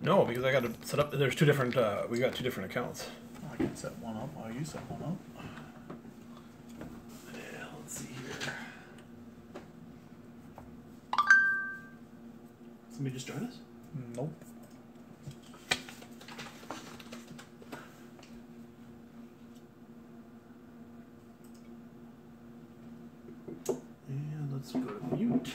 No, because I got to set up. There's two different. We got two different accounts. I can set one up while you set one up. Yeah, let's see here. Somebody just joined us? Nope. And let's go to mute.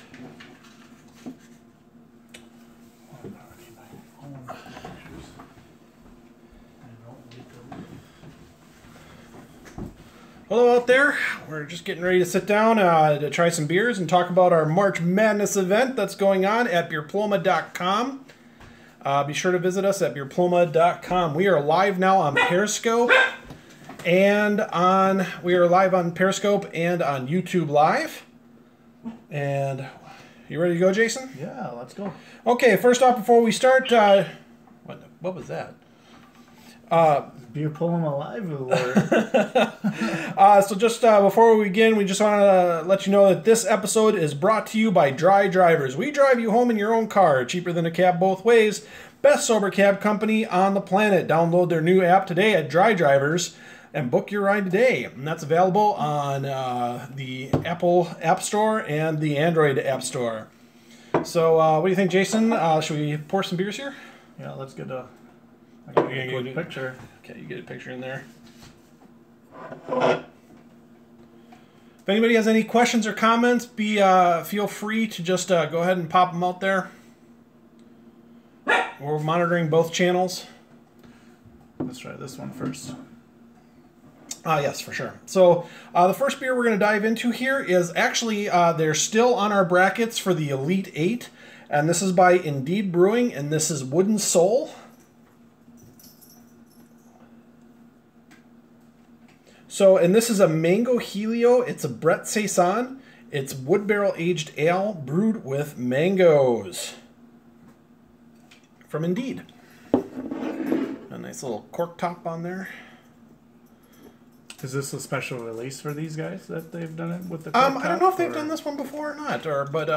Hello out there. We're just getting ready to sit down to try some beers and talk about our March Madness event that's going on at Beerploma.com. Be sure to visit us at Beerploma.com. We are live now on Periscope and on Periscope and on YouTube Live. And you ready to go, Jason? Yeah, let's go. Okay, first off, before we start, what was that? Beerploma Live Award. So just before we begin, we just want to let you know that this episode is brought to you by Dry Drivers. We drive you home in your own car, cheaper than a cab both ways. Best sober cab company on the planet. Download their new app today at Dry Drivers and book your ride today. And that's available on the Apple App Store and the Android App Store. So what do you think, Jason? Should we pour some beers here? Yeah, let's get a quick picture. Okay, you get a picture in there. If anybody has any questions or comments, feel free to just go ahead and pop them out there. We're monitoring both channels. Let's try this one first. Yes, for sure. So the first beer we're going to dive into here is actually, they're still on our brackets for the Elite 8. And this is by Indeed Brewing, and this is Wooden Soul. So, and this is a Mango Helio. It's a Brett Saison. It's wood barrel aged ale brewed with mangoes. From Indeed. A nice little cork top on there. Is this a special release for these guys that they've done it with the I don't know if they've done this one before or not, but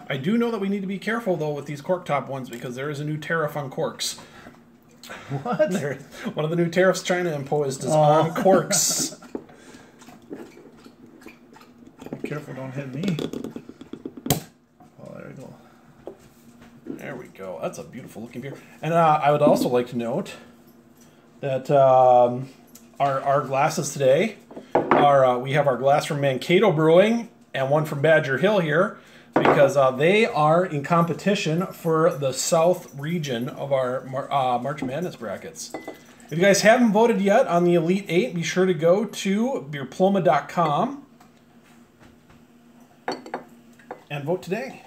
I do know that we need to be careful though with these cork top ones because there is a new tariff on corks. What? One of the new tariffs China imposed is on corks. Be careful, don't hit me. Oh, there we go. There we go. That's a beautiful looking beer. And I would also like to note that our glasses today are we have our glass from Mankato Brewing and one from Badger Hill here because they are in competition for the South region of our March Madness brackets. If you guys haven't voted yet on the Elite 8, be sure to go to Beerploma.com and vote today.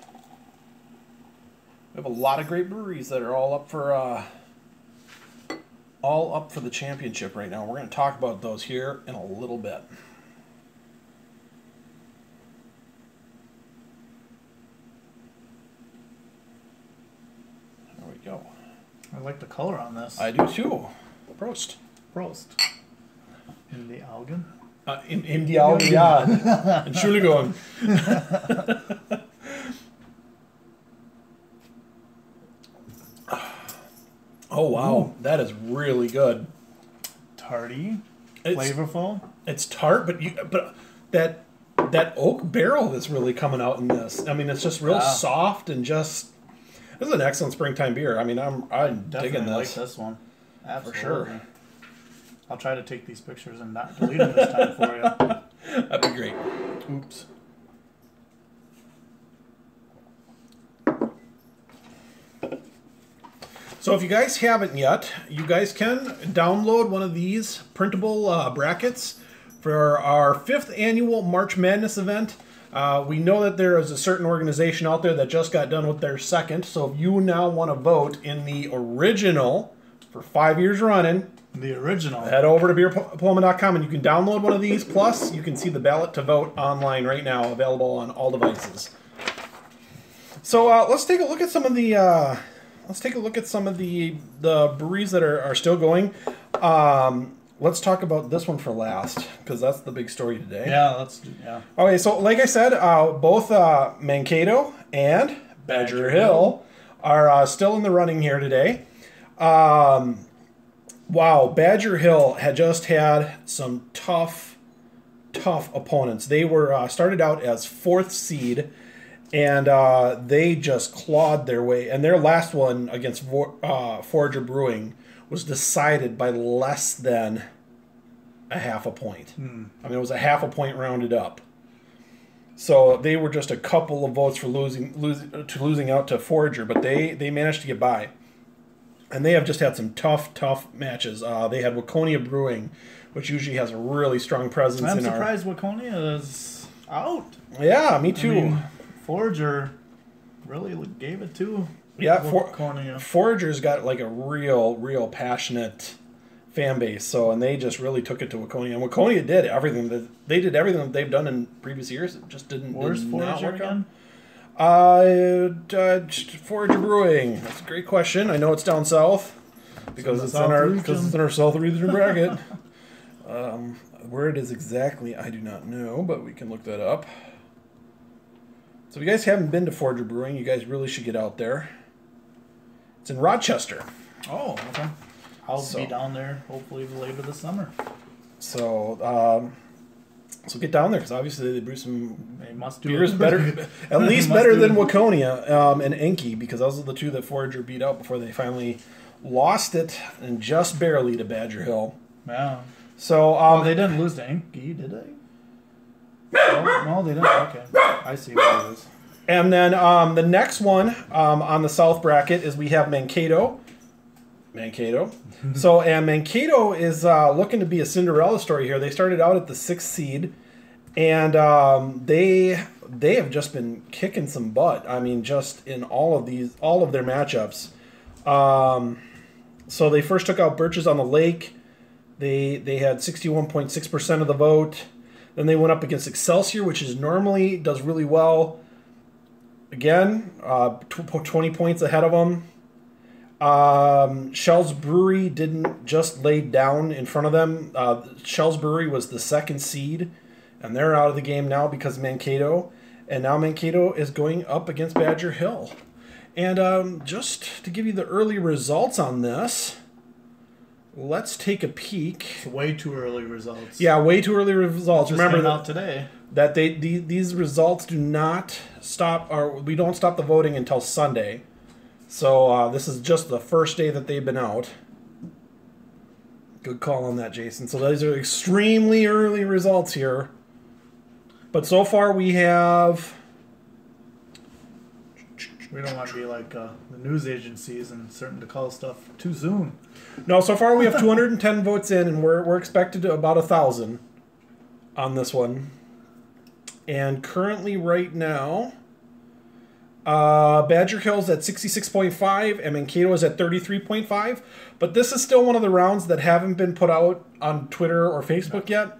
We have a lot of great breweries that are all up for the championship right now. We're going to talk about those here in a little bit. There we go. I like the color on this. I do too. Prost. Prost. In the Augen? In die Augen, ja. Entschuldigung. Oh wow, that is really good. Tarty, flavorful. It's tart, but that oak barrel is really coming out in this. I mean, it's just real soft and just. This is an excellent springtime beer. I mean, I'm digging this. Like this one, absolutely. For sure. I'll try to take these pictures and not delete them this time for you. That'd be great. Oops. So if you guys haven't yet, you guys can download one of these printable brackets for our 5th annual March Madness event. We know that there is a certain organization out there that just got done with their 2nd. So if you now want to vote in the original for 5 years running, the original, head over to Beerploma.com and you can download one of these. Plus, you can see the ballot to vote online right now, available on all devices. So let's take a look at some of the. Let's take a look at some of the breweries that are still going. Let's talk about this one for last, because that's the big story today. Yeah, Okay, so like I said, both Mankato and Badger Hill are still in the running here today. Wow, Badger Hill had just had some tough opponents. They were started out as 4th seed, and they just clawed their way. And their last one against Forager Brewing was decided by less than a half a point. I mean, it was a half a point rounded up. So they were just a couple of votes for losing out to Forager, but they managed to get by. And they have just had some tough matches. They had Waconia Brewing, which usually has a really strong presence I'm in our... surprised Waconia is out. Yeah, me too. I mean, Forager really gave it to Waconia. Forager's got like a real passionate fan base, so, and they just really took it to Waconia. And Waconia did everything that they've done in previous years. It just didn't not work again? Forager Brewing. That's a great question. I know it's down south because it's in our south region bracket. Where it is exactly, I do not know, but we can look that up. So if you guys haven't been to Forager Brewing, you guys really should get out there. It's in Rochester. Oh, okay. I'll be down there hopefully later this summer. So, so get down there because obviously they brew some beers better, at least better than Waconia and Enki, because those are the two that Forager beat out before they finally lost it, and just barely, to Badger Hill. Yeah. So they didn't lose to Enki, did they? No, they didn't. Okay, I see what it is. And then the next one on the south bracket is we have Mankato. So, and Mankato is looking to be a Cinderella story here. They started out at the 6th seed, and they have just been kicking some butt. I mean, just in all of their matchups. So they first took out Birches on the Lake. They had 61.6% of the vote. Then they went up against Excelsior, which normally does really well. Again, 20 points ahead of them. Shell's Brewery didn't just lay down in front of them. Shell's Brewery was the 2nd seed, and they're out of the game now because of Mankato. And now Mankato is going up against Badger Hill. And just to give you the early results on this, let's take a peek. It's way too early results. Yeah, way too early results. Just Remember out today that these results do not stop, or we don't stop the voting until Sunday. So this is just the first day that they've been out. Good call on that, Jason. So these are extremely early results here. But so far we have... We don't want to be like the news agencies and certain to call stuff too soon. No, so far we have 210 votes in, and we're expected to about 1,000 on this one. And currently right now... Badger Hill's at 66.5 and Mankato is at 33.5. But this is still one of the rounds that haven't been put out on Twitter or Facebook yet.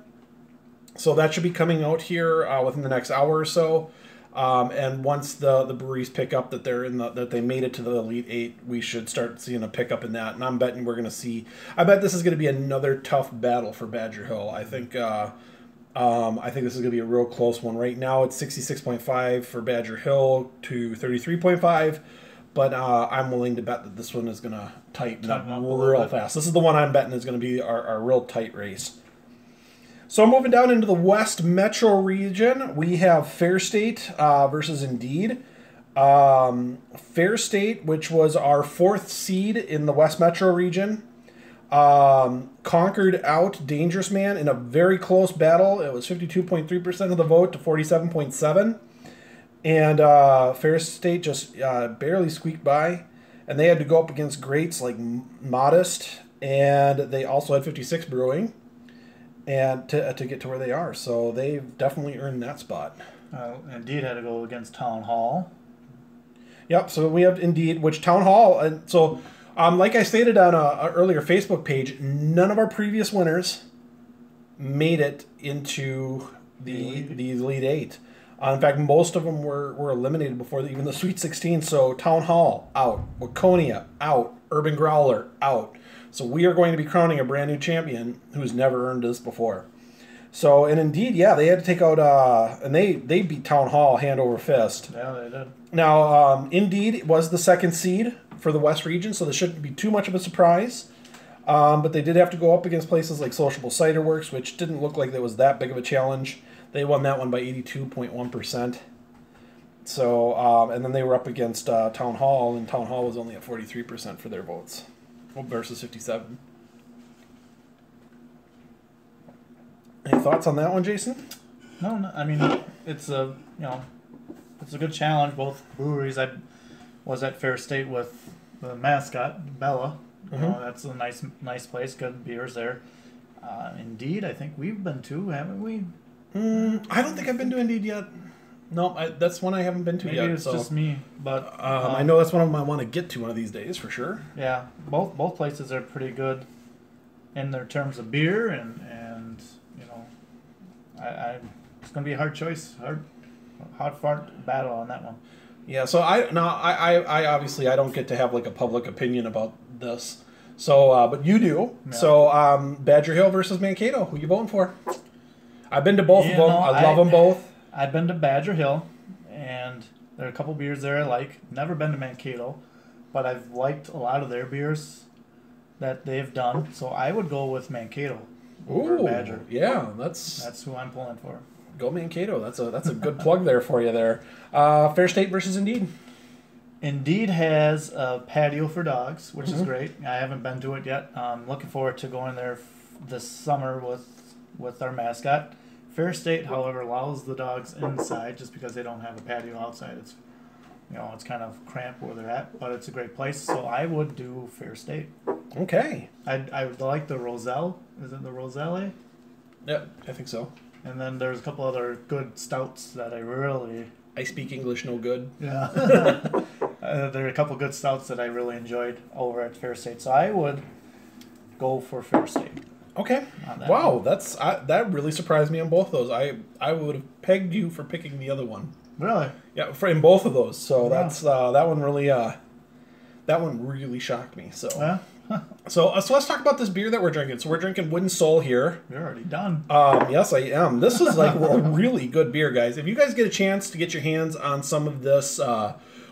So that should be coming out here within the next hour or so. And once the breweries pick up that that they made it to the Elite 8, we should start seeing a pickup in that. And I'm betting we're going to see... I bet this is going to be another tough battle for Badger Hill. I think this is going to be a real close one. Right now it's 66.5 for Badger Hill to 33.5, but I'm willing to bet that this one is going to tighten up real fast. This is the one I'm betting is going to be our real tight race. So moving down into the West Metro region, we have Fair State versus Indeed. Fair State, which was our 4th seed in the West Metro region, conquered out Dangerous Man in a very close battle. It was 52.3% of the vote to 47.7%. And Fair State just barely squeaked by. And they had to go up against greats like Modest, and they also had 56 Brewing, and to get to where they are. So they've definitely earned that spot. Indeed had to go against Town Hall. Yep, so we have Indeed, which Town Hall, and so... like I stated on an earlier Facebook page, none of our previous winners made it into the Elite 8. In fact, most of them were eliminated before even the Sweet 16. So Town Hall, out. Waconia, out. Urban Growler, out. So we are going to be crowning a brand new champion who's never earned this before. So, and indeed, yeah, they had to take out, and they beat Town Hall hand over fist. Yeah, they did. Now, Indeed was the second seed for the West region, so this shouldn't be too much of a surprise. But they did have to go up against places like Sociable Cider Works, which didn't look like it was that big of a challenge. They won that one by 82.1%. So, and then they were up against Town Hall, and Town Hall was only at 43% for their votes versus 57. Any thoughts on that one, Jason? No, I mean it's a it's a good challenge. Both breweries. I was at Fair State with the mascot Bella. That's a nice place. Good beers there. Indeed, I think we've been to, haven't we? I don't think I've been to Indeed yet. No, that's one I haven't been to Maybe yet. It's just me, but I know that's one of them I want to get to one of these days for sure. Yeah, both places are pretty good in their terms of beer, and it's gonna be a hard choice, hard fought battle on that one. Yeah, so I obviously I don't get to have like a public opinion about this. So, but you do. Yeah. So, Badger Hill versus Mankato. Who you voting for? I've been to both of them. I love them both. I've been to Badger Hill, and there are a couple beers there I like. Never been to Mankato, but I've liked a lot of their beers that they've done. So I would go with Mankato over Badger. Yeah, that's who I'm pulling for. Go Mankato. That's a good plug there for you there. Fair State versus Indeed. Indeed has a patio for dogs, which is great. I haven't been to it yet. I'm looking forward to going there this summer with our mascot. Fair State, however, allows the dogs inside just because they don't have a patio outside. It's it's kind of cramped where they're at, but it's a great place. So I would do Fair State. Okay. I would like the Roselle. Is it the Roselle? Yep, I think so. And then there's a couple other good stouts that I speak English no good. Yeah. There are a couple good stouts that I really enjoyed over at Fair State. So I would go for Fair State. Okay. Wow, that really surprised me on both those. I would have pegged you for picking the other one. Really? Yeah, in both of those. So that's that one really shocked me. So so let's talk about this beer that we're drinking. So we're drinking Wooden Soul here. You're already done. Yes, I am. This is like a really good beer, guys. If you guys get a chance to get your hands on some of this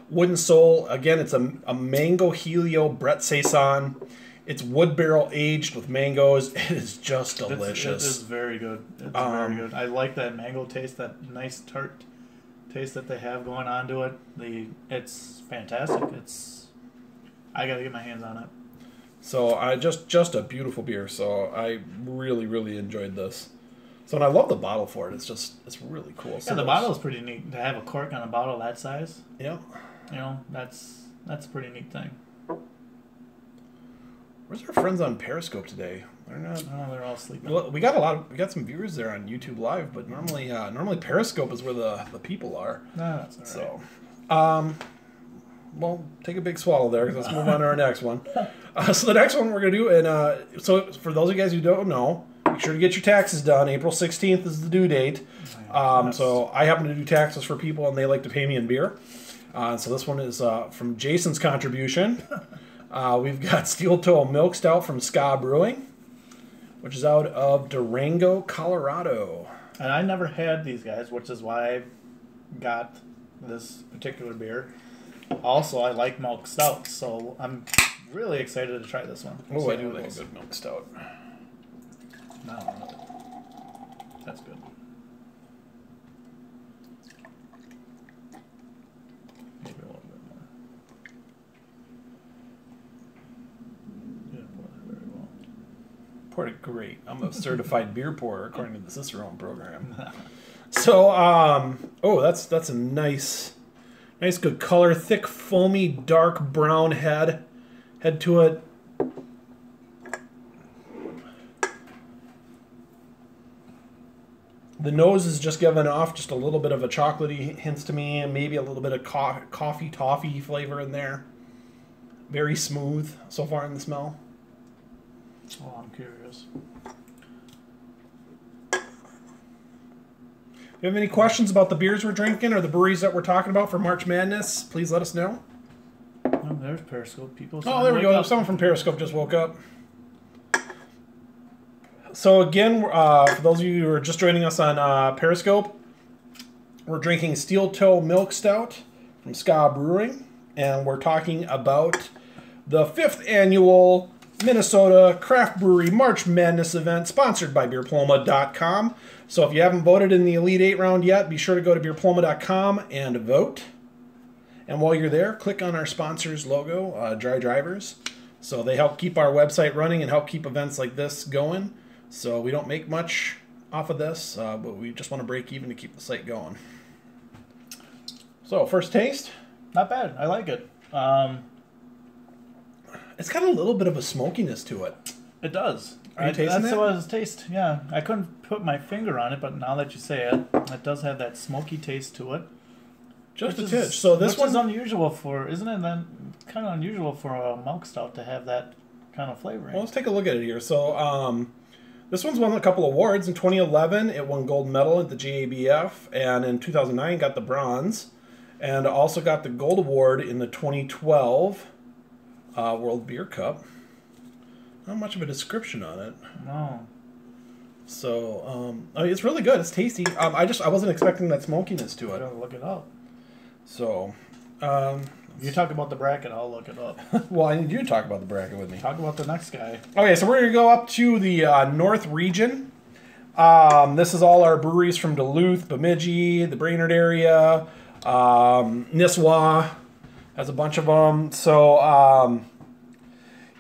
Wooden Soul, again, it's a mango helio Brett Saison. It's wood barrel aged with mangoes. It is just delicious. It is very good. It's very good. I like that mango taste, that nice tart taste that they have going on to it. It's fantastic. I gotta get my hands on it. So I just a beautiful beer. So I really, really enjoyed this. So and I love the bottle for it. It's really cool. Yeah, the bottle is pretty neat. To have a cork on a bottle that size. Yeah. That's a pretty neat thing. Where's our friends on Periscope today? They're not. Oh, they're all sleeping. Well, we got some viewers there on YouTube Live, but normally Periscope is where the people are. No, that's all So, right. well, take a big swallow there. Let's move on to our next one. So the next one we're gonna do, and so for those of you guys who don't know, make sure to get your taxes done. April 16th is the due date. So I happen to do taxes for people, and they like to pay me in beer. So this one is from Jason's contribution. We've got Steel Toe Milk Stout from Ska Brewing, which is out of Durango, Colorado. And I never had these guys, which is why I got this particular beer. Also, I like milk stouts, so I'm really excited to try this one. Oh, I do like a good milk stout. No, that's good. Maybe a little bit more. Didn't pour that very well. Poured it great. I'm a certified beer pourer according to the Cicerone program. So, that's a nice good color, thick, foamy, dark brown head to it. The nose is just giving off just a little bit of a chocolatey hints to me, and maybe a little bit of coffee toffee flavor in there. Very smooth so far in the smell. Oh, I'm curious. If you have any questions about the beers we're drinking or the breweries that we're talking about for March Madness, please let us know. Oh, there's Periscope people. Oh, there we go. Someone from Periscope just woke up. So again, for those of you who are just joining us on Periscope, we're drinking Steel Toe Milk Stout from Ska Brewing, and we're talking about the 5th annual Minnesota Craft Brewery March Madness event sponsored by Beerploma.com. So if you haven't voted in the Elite 8 round yet, be sure to go to Beerploma.com and vote. And while you're there, click on our sponsors logo, Dry Drivers. So they help keep our website running and help keep events like this going. So we don't make much off of this, but we just want to break even to keep the site going. So first taste. Not bad. I like it. It's got a little bit of a smokiness to it. It does. Are you tasting That's that? what it tastes. Yeah, I couldn't put my finger on it, but now that you say it, it does have that smoky taste to it. Just a titch. So this one's one, unusual for, isn't it? Then kind of unusual for a milk stout to have that kind of flavoring. well, let's take a look at it here. So this one's won a couple awards. In 2011, it won gold medal at the GABF, and in 2009 got the bronze, and also got the gold award in the 2012 World Beer Cup. Not much of a description on it. No. So I mean, it's really good. It's tasty. I wasn't expecting that smokiness to I it. gotta look it up. So, You talk about the bracket, I'll look it up. well, I need you to talk about the bracket with me. Talk about the next guy. Okay, so we're going to go up to the North region. This is all our breweries from Duluth, Bemidji, the Brainerd area, Nisswa has a bunch of them. So,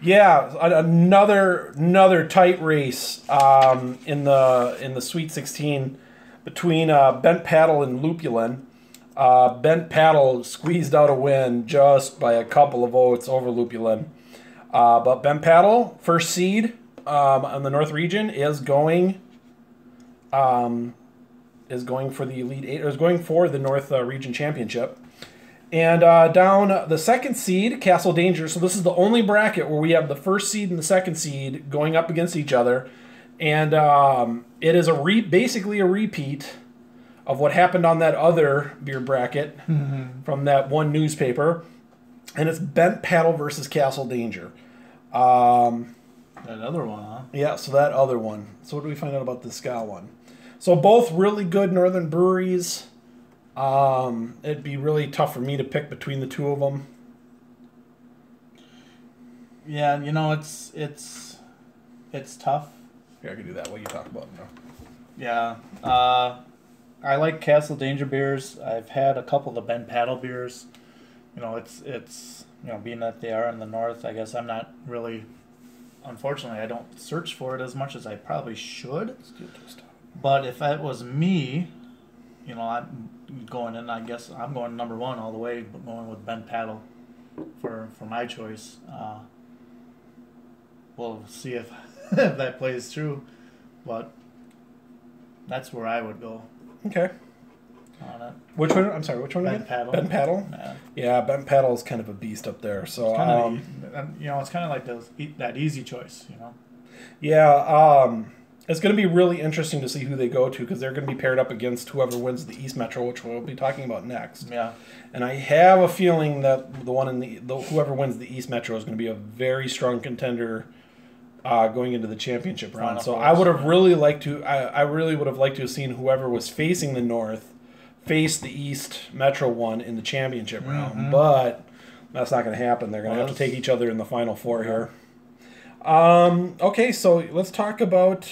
yeah, another tight race in the Sweet 16 between Bent Paddle and Lupulin. Bent Paddle squeezed out a win just by a couple of votes over Lupulin. But Bent Paddle, first seed in the North region, is going for the Elite 8, or is going for the North Region Championship. And down the second seed, Castle Danger. So this is the only bracket where we have the first seed and the second seed going up against each other. And it is basically a repeat of what happened on that other beer bracket from that one newspaper. And it's Bent Paddle versus Castle Danger. That other one, huh? Yeah, so that other one. So what do we find out about the Ska one? So both really good northern breweries. It'd be really tough for me to pick between the two of them. Yeah, you know, it's tough. Here, I can do that while you talk about them now. Yeah. I like Castle Danger beers. I've had a couple of the Bent Paddle beers. You know, it's you know, being that they are in the north, I guess I'm not really, unfortunately, I don't search for it as much as I probably should. But if that was me, you know, I'm going in, I guess I'm going number one all the way, but going with Bent Paddle for my choice. We'll see if if that plays true, but that's where I would go Okay. on it. Which one? I'm sorry, which one Bent again? Paddle. Bent Paddle? Yeah. Yeah, Bent Paddle is kind of a beast up there. So, You know, it's kind of like that easy choice, you know. yeah, it's going to be really interesting to see who they go to, because they're going to be paired up against whoever wins the East Metro, which we'll be talking about next. Yeah. And I have a feeling that the one in whoever wins the East Metro is going to be a very strong contender going into the championship round. So I would have really liked to. I really would have liked to have seen whoever was facing the North face the East Metro one in the championship round, but that's not going to happen. They're going to have to take each other in the final four here. Okay, so let's talk about.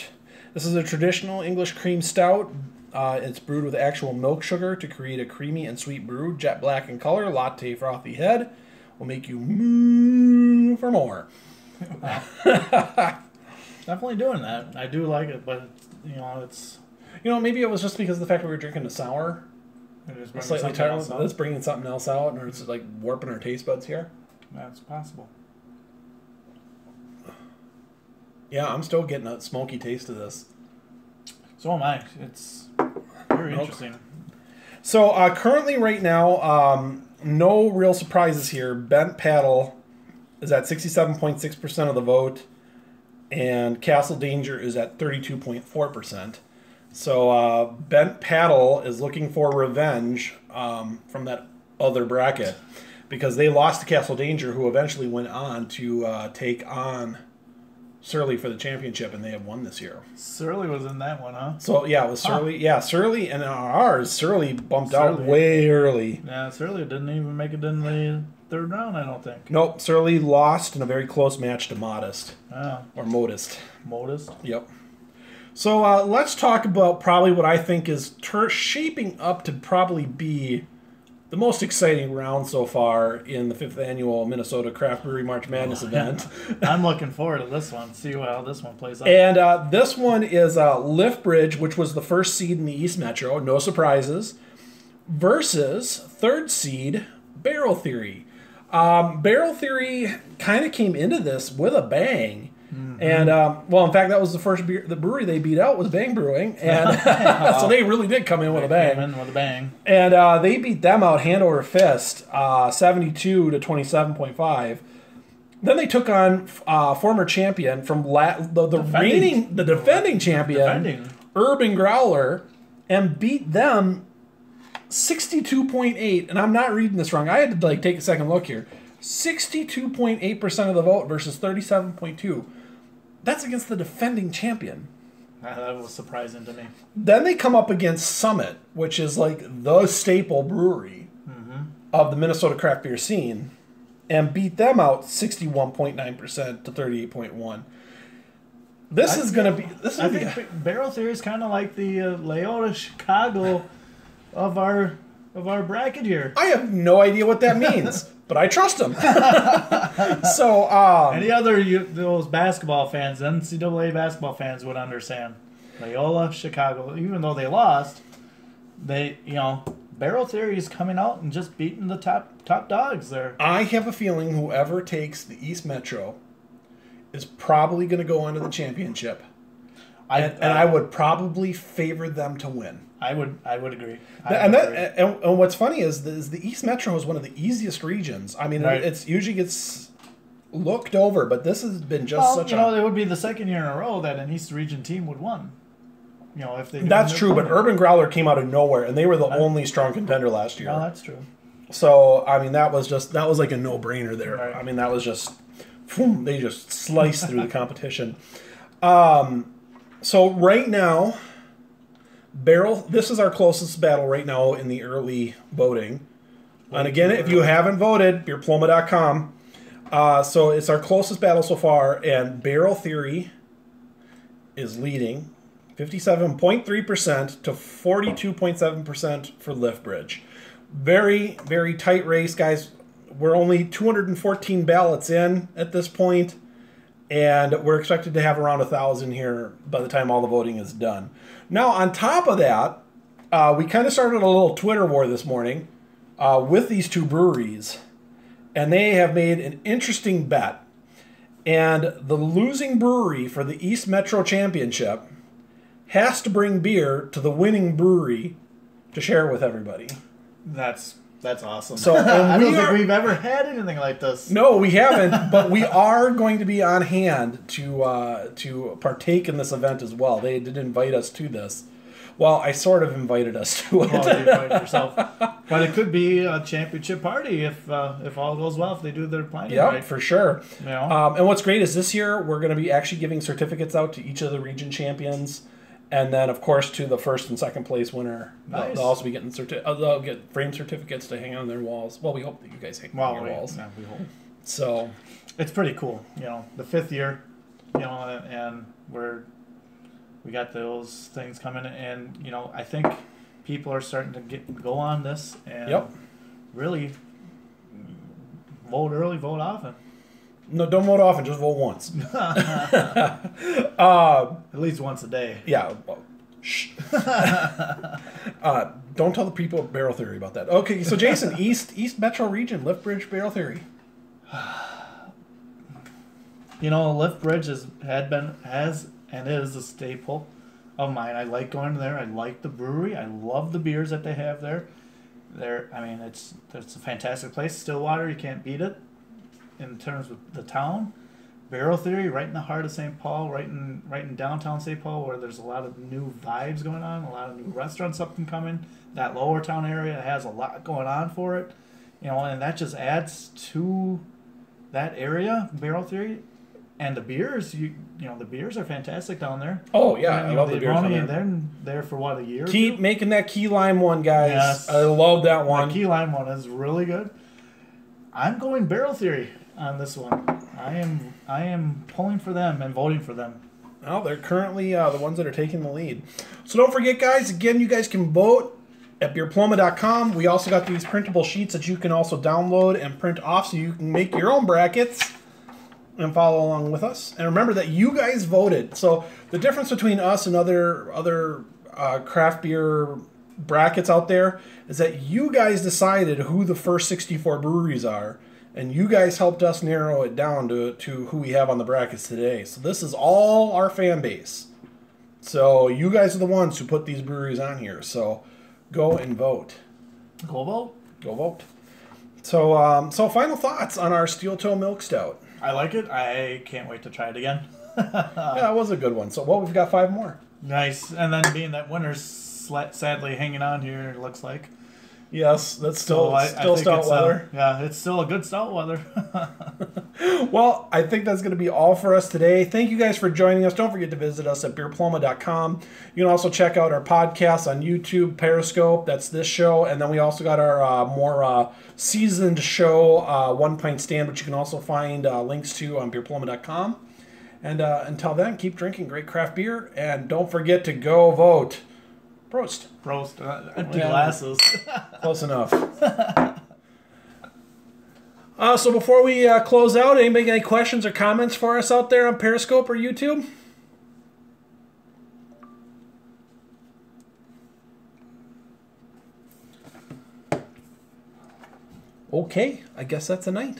This is a traditional English cream stout. It's brewed with actual milk sugar to create a creamy and sweet brew, jet black in color, latte frothy head. Will make you for more. Definitely doing that. I do like it, but you know, it's maybe it was just because of the fact that we were drinking a sour. it's Slightly tired. Let's bring something else out, or it's like warping our taste buds here. That's possible. Yeah, I'm still getting a smoky taste of this. So am I. It's very interesting. So currently, right now, no real surprises here. Bent Paddle is at 67.6% of the vote, and Castle Danger is at 32.4%. So Bent Paddle is looking for revenge from that other bracket, because they lost to Castle Danger, who eventually went on to take on Surly for the championship, and they have won this year. Surly was in that one, huh? So yeah, it was Surly. Yeah, Surly, and ours, Surly bumped out way early. Yeah, Surly didn't even make it in the third round, I don't think. Nope, Surly lost in a very close match to Modest. Oh. Or Modest. Modest? Yep. So let's talk about probably what I think is shaping up to probably be the most exciting round so far in the 5th annual Minnesota Craft Brewery March Madness event. I'm looking forward to this one. See how this one plays out. And this one is Lethbridge, which was the first seed in the East Metro, no surprises, versus 3rd seed Barrel Theory. Barrel Theory kind of came into this with a bang. Mm-hmm. And, well, in fact, that was the first the brewery they beat out was Bang Brewing. And so they really did come in with a bang. Came in with a bang. And they beat them out hand over fist, 72 to 27.5. Then they took on former champion from the defending champion, Urban Growler, and beat them 62.8. And I'm not reading this wrong. I had to take a second look here. 62.8% of the vote versus 37.2. That's against the defending champion. That was surprising to me. Then they come up against Summit, which is the staple brewery of the Minnesota craft beer scene, and beat them out 61.9% to 38.1. This is going to be... I think Barrel Theory is kind of like the Leota Chicago of our bracket here. I have no idea what that means. But I trust them. So, any other those basketball fans, NCAA basketball fans would understand. Loyola, Chicago, even though they lost, Barrel Theory is coming out and just beating the top dogs there. I have a feeling whoever takes the East Metro is probably going to go on to the championship. And I would probably favor them to win. I would agree. And what's funny is the East Metro is one of the easiest regions. I mean, It's usually gets looked over, but this has been just such it would be the second year in a row that an East region team would win. If they that's true, but Urban Growler came out of nowhere, and they were the only strong contender last year. Oh, that's true. So I mean, that was like a no-brainer there. Right. I mean, that was just they just sliced through the competition. So right now, this is our closest battle right now in the early voting. And again, if you haven't voted, beerploma.com. So it's our closest battle so far, and Barrel Theory is leading 57.3% to 42.7% for Lethbridge. Very, very tight race, guys. We're only 214 ballots in at this point, and we're expected to have around 1,000 here by the time all the voting is done. Now, on top of that, we kind of started a little Twitter war this morning with these two breweries, and they have made an interesting bet. And the losing brewery for the East Metro Championship has to bring beer to the winning brewery to share with everybody. That's awesome. So I don't think we've ever had anything like this. No, we haven't, but we are going to be on hand to partake in this event as well. They did invite us to this. Well, I sort of invited us to it. Well, you invited yourself. But it could be a championship party if all goes well, if they do their planning right. For sure. And what's great is this year we're going to be actually giving certificates out to each of the region champions. And then, of course, to the first and second place winner. Nice. They'll also be getting they'll get frame certificates to hang on their walls. Well, we hope that you guys hang on your walls. Yeah, we hope. So it's pretty cool. The 5th year, and we got those things coming, and I think people are starting to go on this and really vote early, vote often. No, don't vote often. Just vote once. At least once a day. Yeah. Well, shh. Don't tell the people at Barrel Theory about that. Okay, so Jason, East Metro Region, Lethbridge, Barrel Theory. Lethbridge has and is a staple of mine. I like going there. I like the brewery. I love the beers that they have there. It's a fantastic place. Stillwater, you can't beat it. In terms of the town, Barrel Theory, right in the heart of St. Paul, right in downtown St. Paul, where there's a lot of new vibes going on, a lot of new restaurants up and coming. That lower town area has a lot going on for it, and that just adds to that area. Barrel Theory, And the beers, you know, the beers are fantastic down there. Oh yeah, And, I love the they've beers. only On there. been there for what, a year? Keep making that key lime one, guys. Yes. I love that one. The key lime one is really good. I'm going Barrel Theory on this one. I am pulling for them and voting for them. Well, they're currently the ones that are taking the lead. So don't forget, guys, again, you guys can vote at beerploma.com. We also got these printable sheets that you can also download and print off so you can make your own brackets and follow along with us. And remember that you guys voted. So the difference between us and other craft beer brackets out there is that you guys decided who the first 64 breweries are. And you guys helped us narrow it down to who we have on the brackets today. So this is all our fan base. So you guys are the ones who put these breweries on here. So go and vote. Go vote. Go vote. So so final thoughts on our Steel Toe Milk Stout. I like it. I can't wait to try it again. Yeah, it was a good one. So well, we've got 5 more. Nice. And then being that winter's sadly hanging on here, it looks like. Yes, that's still I think stout weather. Yeah, it's still a good stout weather. Well, I think that's going to be all for us today. Thank you guys for joining us. Don't forget to visit us at beerploma.com. You can also check out our podcasts on YouTube, Periscope. That's this show. And then we also got our more seasoned show, One Pint Stand, which you can also find links to on beerploma.com. And until then, keep drinking great craft beer. And don't forget to go vote. Prost. Prost. Empty glasses. Close enough. So before we close out, anybody got any questions or comments for us out there on Periscope or YouTube? Okay, I guess that's a night.